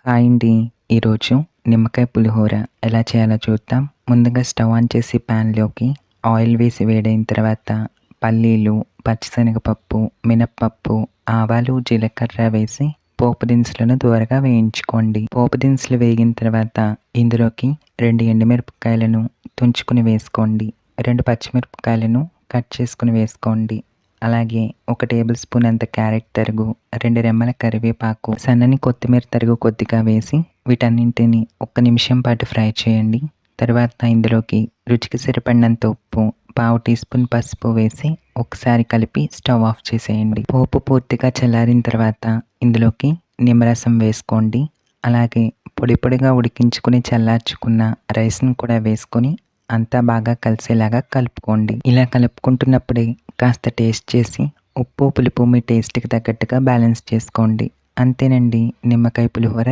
Hi అండి. ఈరోజు నిమ్మకాయ పులిహోర ఎలా చేయాలో చూద్దాం. ముందుగా స్టవ్ ఆన్ చేసి ప్యాన్లోకి ఆయిల్ వేసి వేడైన తర్వాత పల్లీలు, పచ్చిశనగపప్పు, మినప్పప్పు, ఆవాలు, జీలకర్ర వేసి పోపు దినుసులను దూరగా వేయించుకోండి. పోపు దినుసులు వేగిన తర్వాత ఇందులోకి 2 ఎండుమిరపకాయలను తుంచుకుని వేసుకోండి. 2 పచ్చిమిరపకాయలను కట్ చేసుకుని వేసుకోండి. అలాగే 1 టేబుల్ స్పూన్ అంత క్యారెట్ తరుగు, 2 రెమ్మల కరివేపాకు, సన్నని కొత్తిమీర తరుగు కొద్దిగా వేసి వీటన్నింటిని 1 నిమిషం పాటు ఫ్రై చేయండి. తర్వాత ఇందులోకి రుచికి సరిపడినంత ఉప్పు, పావు టీ స్పూన్ పసుపు వేసి ఒకసారి కలిపి స్టవ్ ఆఫ్ చేసేయండి. పోపు పూర్తిగా చల్లారిన తర్వాత ఇందులోకి నిమ్మరసం వేసుకోండి. అలాగే పొడి పొడిగా ఉడికించుకుని చల్లార్చుకున్న రైస్ను కూడా వేసుకొని అంతా బాగా కలిసేలాగా కలుపుకోండి. ఇలా కలుపుకుంటున్నప్పుడే కాస్త టేస్ట్ చేసి ఉప్పు, పులుపు మీ టేస్ట్కి తగ్గట్టుగా బ్యాలెన్స్ చేసుకోండి. అంతేనండి, నిమ్మకాయ పులిహోర రెడీ.